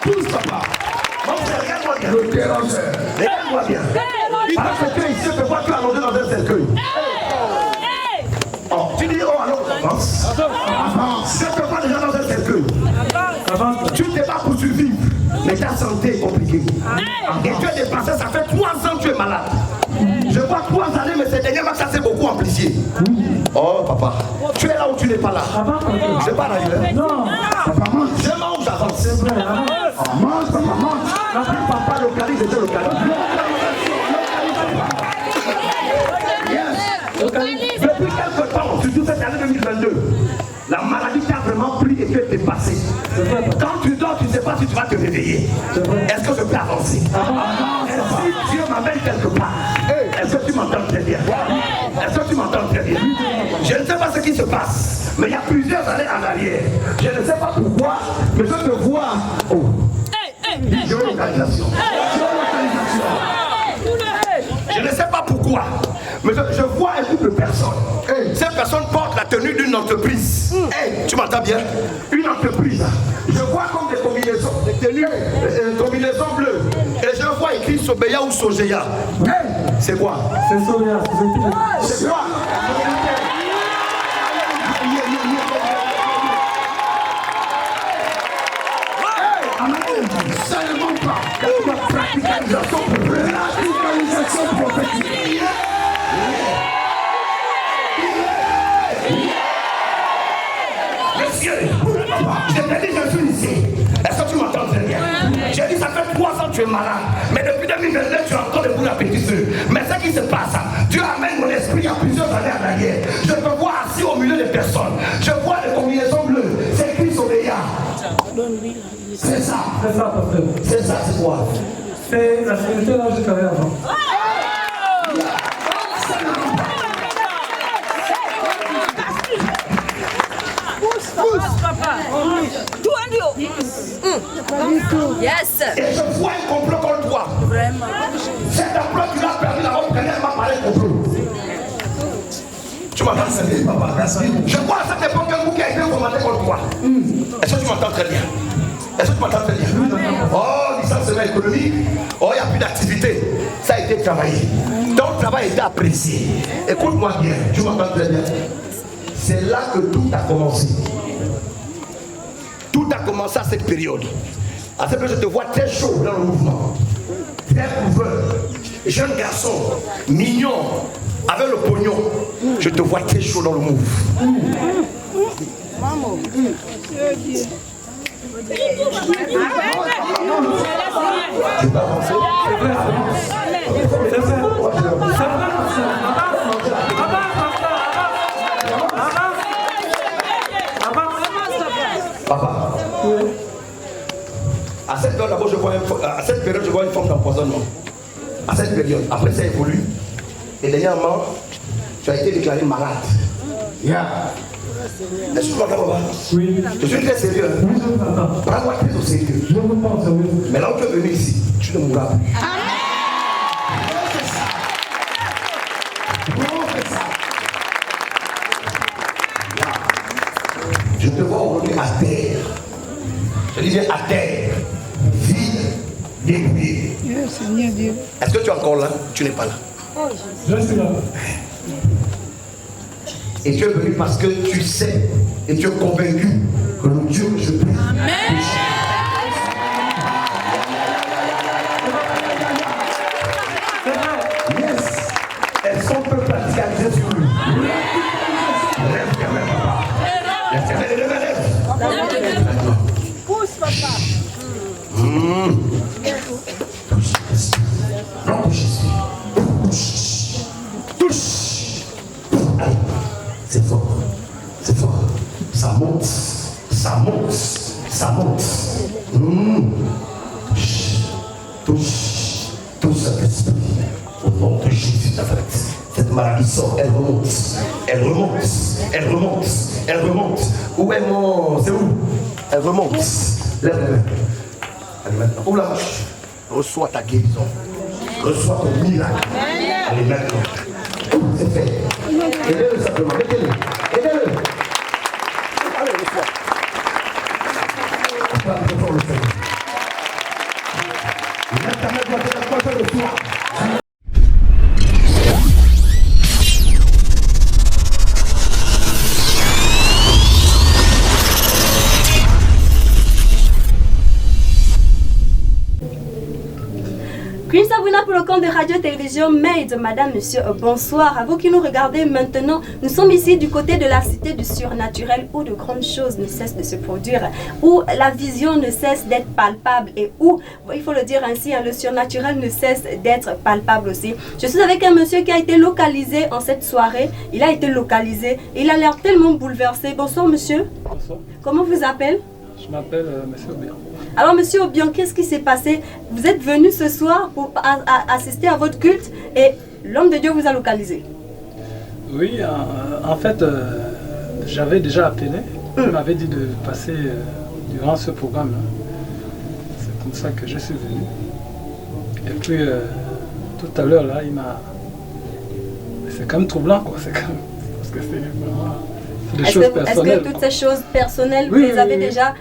Pousse, papa. Mon frère, regarde-moi bien. Le dérangeur. Regarde-moi bien. Parce que ici, je te vois, tu as allongé dans un cercueil. Oh, tu dis, oh, alors, avance. Avance. Je te vois déjà dans un cercueil. Tu te bats pour survivre, mais ta santé est compliquée. Et tu es dépassé, ça fait 3 ans que tu es malade. Je vois 3 années, mais ces derniers mois, ça s'est beaucoup amplifié. Oh, papa, tu es là ou tu n'es pas là? Je parle ailleurs. Non. Papa, mange. Je mange, j'avance. C'est vrai, hein? Mange, papa, mange. Papa localise, je localise. Depuis quelque temps, surtout cette année 2022, la maladie t'a vraiment pris et tu es dépassé. Quand tu dors, tu ne sais pas si tu vas te réveiller. Est-ce que je peux avancer? Si Dieu m'amène quelque part, est-ce que tu m'entends très bien? Est-ce que tu m'entends très bien? Je ne sais pas ce qui se passe, mais il y a plusieurs années en arrière. Je ne sais pas pourquoi, mais je te vois. Oh. Géolocalisation. Je ne sais pas pourquoi, mais je vois un groupe de personnes. Ces personnes portent la tenue d'une entreprise. Tu m'entends bien? Une entreprise. Je vois comme des combinaisons, des tenues, combinaisons bleues. Et je vois écrit Sobeya ou Sogeya. C'est quoi? C'est Sobeya. C'est quoi? Seulement pas. Radicalisation prophétique. Monsieur, je t'ai dit, je suis ici. Est-ce que tu m'entends très bien? J'ai dit, ça fait 3 ans que tu es malade. Mais depuis 2029, tu es encore debout la pétition. Mais ce qui se passe, Dieu amène mon esprit il y a plusieurs années en arrière. Je te vois assis au milieu des personnes. Je vois des combinaisons bleues. C'est écrit Sobeya. C'est ça. C'est ça, papa. C'est ça, c'est quoi? C'est la sécurité là jusqu'à avant. Yes. Et je vois un complot contre toi. Vraiment. Cet emploi, tu l'as perdu la robe, elle m'a parlé de complot. Tu m'entends très bien, papa? Je vois à cette époque un groupe qui a été commandé contre toi. Est-ce que tu m'entends très bien? Est-ce que tu m'entends très bien? Oh, licenciement économique. Oh, il n'y a plus d'activité. Ça a été travaillé. Ton travail a été apprécié. Écoute-moi bien, tu m'entends très bien. C'est là que tout a commencé. Tout a commencé à cette période. À cette période, je te vois très chaud dans le mouvement. Très couvert. Jeune garçon, mignon, avec le pognon. Je te vois très chaud dans le mouvement. Maman. Tu peux avancer? Papa, à cette période d'abord, à cette période, je vois une forme d'empoisonnement. À cette période, après ça évolue. Et dernièrement, tu as été déclaré malade. Est-ce que tu m'entends, papa? Oui. Je suis très sérieux. Prends-moi très au sérieux. Je vous pense, oui. Mais là où tu es venu ici, tu ne mourras plus. Je te vois aujourd'hui à terre. Je dis bien à terre. Vide, débrouillé. Est-ce que tu es encore là? Tu n'es pas là. Je suis là. Et tu es venu parce que tu sais et tu es convaincu que le Dieu que je prie. Amen. Yes. Est-ce qu'on peut pratiquer sur lui? Lève tes mains, papa. Lève tes mains, lève. Pousse, papa. Touche. Non, touche. C'est fort. C'est fort. Ça monte. Ça monte. Ça monte. Touche. Touche cet esprit. Au nom de Jésus de Nazareth. Cette maladie sort. Elle remonte. Elle remonte. Elle remonte. Elle remonte. Où est mon... C'est où? Elle remonte. Lève les mains. Allez maintenant. Ouvre la bouche. Reçois ta guérison. Reçois ton miracle. Allez maintenant. C'est fait. Aidez-le simplement. Mettez-le. Aidez-le. Allez, reçois. Queen Sabrina pour le compte de Radio-Télévision Made. Madame, monsieur, bonsoir. À vous qui nous regardez maintenant, nous sommes ici du côté de la cité du surnaturel où de grandes choses ne cessent de se produire, où la vision ne cesse d'être palpable et où, il faut le dire ainsi, le surnaturel ne cesse d'être palpable aussi. Je suis avec un monsieur qui a été localisé en cette soirée. Il a été localisé. Il a l'air tellement bouleversé. Bonsoir, monsieur. Bonsoir. Comment vous appelez? Je m'appelle Monsieur Obian. Alors, monsieur Obian, qu'est-ce qui s'est passé? Vous êtes venu ce soir pour assister à votre culte et l'homme de Dieu vous a localisé. Oui, en fait, j'avais déjà appelé. Il m'avait dit de passer durant ce programme. C'est comme ça que je suis venu. Et puis, tout à l'heure, là, il m'a... C'est quand même troublant, quoi. C'est quand même... Parce que c'est vraiment... Des choses personnelles. Est-ce que toutes ces choses personnelles, Oui, vous les avez oui. déjà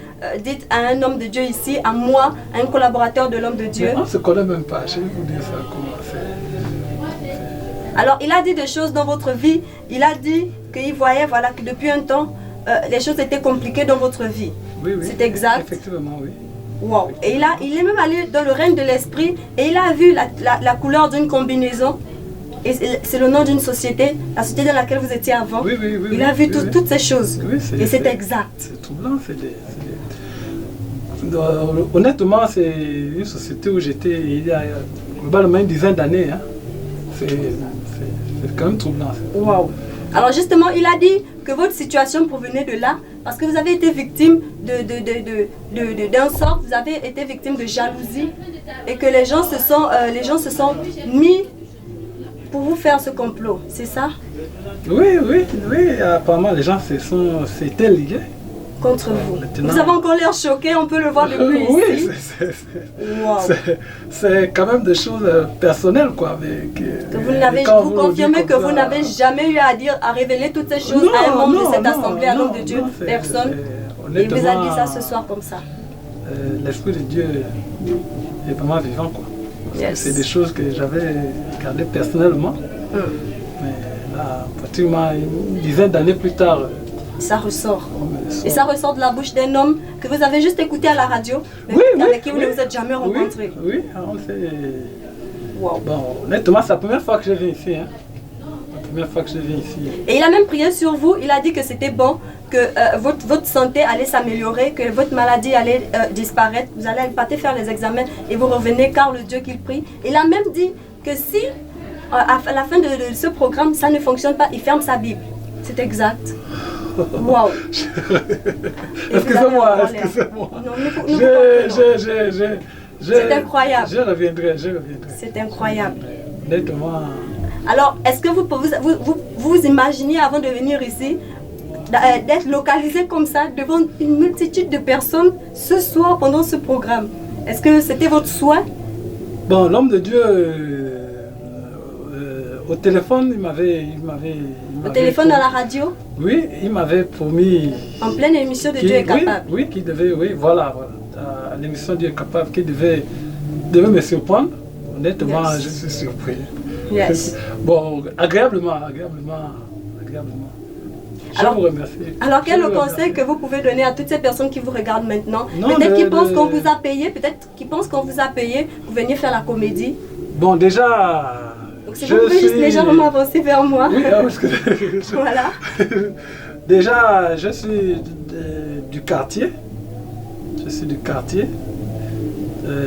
dites à un homme de Dieu ici, à moi, à un collaborateur de l'homme de Dieu? Mais on ne se connaît même pas. Je vais vous dire ça comment c'est. Alors, il a dit des choses dans votre vie. Il a dit qu'il voyait, voilà, que depuis un temps, les choses étaient compliquées dans votre vie. Oui, oui. C'est exact? Effectivement, oui. Wow. Et il est même allé dans le règne de l'esprit et il a vu la couleur d'une combinaison. Et c'est le nom d'une société, la société dans laquelle vous étiez avant. Oui, oui, oui. Il a vu oui, oui. toutes ces choses. Oui, et c'est exact. C'est troublant. Honnêtement, c'est une société où j'étais il y a globalement une dizaine d'années. Hein. C'est quand même troublant. Wow. Alors justement, il a dit que votre situation provenait de là parce que vous avez été victime d'un sort, vous avez été victime de jalousie et que les gens se sont mis pour vous faire ce complot, c'est ça? Oui, oui, oui. Apparemment, les gens s'étaient liés. Contre vous. Maintenant... Vous avez encore l'air choqué, on peut le voir depuis oui, ici. Wow. C'est quand même des choses personnelles, quoi. Mais vous confirmez que vous n'avez jamais eu à révéler toutes ces choses à un membre de cette assemblée, à l'homme de Dieu, personne. Et il vous a dit ça ce soir comme ça. L'Esprit de Dieu est vraiment vivant, quoi. Yes. C'est des choses que j'avais gardées personnellement. Mais là, pratiquement une dizaine d'années plus tard, ça ressort. Et ça ressort de la bouche d'un homme que vous avez juste écouté à la radio, mais avec qui vous ne vous êtes jamais rencontré. Oui, wow. Bon, honnêtement, c'est la première fois que je viens ici. Hein. La première fois que je viens ici. Et il a même prié sur vous, il a dit que c'était bon, que votre santé allait s'améliorer, que votre maladie allait disparaître, vous allez partir faire les examens et vous revenez car le Dieu qu'il prie. Il a même dit que si à la fin de ce programme ça ne fonctionne pas, il ferme sa Bible. C'est exact. Wow. Excusez-moi. C'est incroyable. Je reviendrai. C'est incroyable. Honnêtement. Alors, est-ce que vous imaginez avant de venir ici d'être localisé comme ça devant une multitude de personnes ce soir pendant ce programme? Est-ce que c'était votre souhait? Bon, l'homme de Dieu, au téléphone, il m'avait au téléphone, à la radio? Oui, il m'avait promis... En pleine émission de Dieu est capable. Oui, qui devait, voilà. À l'émission Dieu est capable, qui devait me surprendre. Honnêtement, yes. Je suis surpris. Yes. Bon, agréablement. Je vous remercie. Alors, quel est le conseil que vous pouvez donner à toutes ces personnes qui vous regardent maintenant? Peut-être qu'ils pensent qu'on vous a payé, peut-être qu'ils pensent qu'on vous a payé pour venir faire la comédie. Bon, déjà... Donc, si vous pouvez juste légèrement avancer vers moi. Oui, parce que... Voilà. Déjà, je suis du quartier.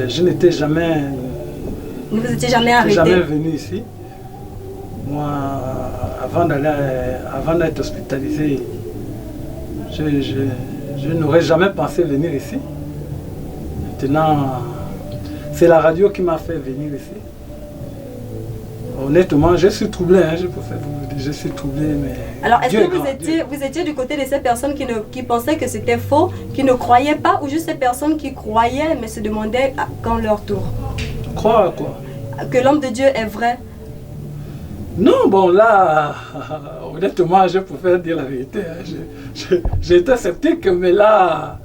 Je n'étais jamais... Vous n'étiez jamais arrêté? Jamais venu ici. Moi, avant d'être hospitalisé, je n'aurais jamais pensé venir ici. Maintenant, c'est la radio qui m'a fait venir ici. Honnêtement, je suis troublé, hein, je suis troublé, mais... Alors, est-ce que vous étiez du côté de ces personnes qui pensaient que c'était faux, qui ne croyaient pas, ou juste ces personnes qui croyaient, mais se demandaient quand leur tour? Croire à quoi? Que l'homme de Dieu est vrai? Non, bon, là, honnêtement, je préfère dire la vérité. Hein. J'étais sceptique, mais là,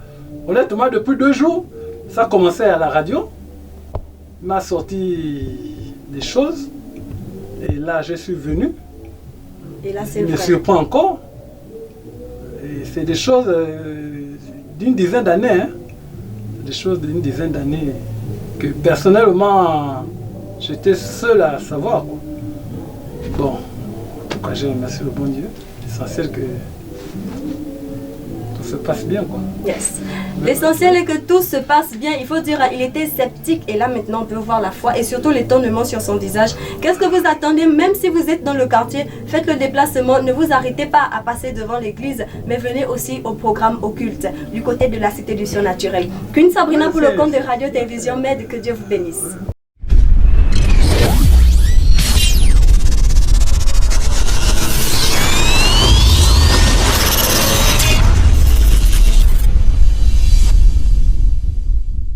honnêtement, depuis 2 jours, ça a commencé à la radio. Il m'a sorti des choses. Et là, je suis venu. Et là, c'est vrai. Il me surprend encore. Et c'est des choses d'une dizaine d'années. Hein. Des choses d'une dizaine d'années que personnellement, J'étais seul à savoir, quoi. Bon, en tout cas, j'ai remercié le bon Dieu. L'essentiel que tout se passe bien, quoi. Yes. L'essentiel est que tout se passe bien. Il faut dire, il était sceptique et là maintenant on peut voir la foi et surtout l'étonnement sur son visage. Qu'est-ce que vous attendez? Même si vous êtes dans le quartier, faites le déplacement. Ne vous arrêtez pas à passer devant l'église, mais venez aussi au programme occulte du côté de la Cité du Surnaturel. Queen Sabrina pour le compte de Radio Télévision Med. Que Dieu vous bénisse.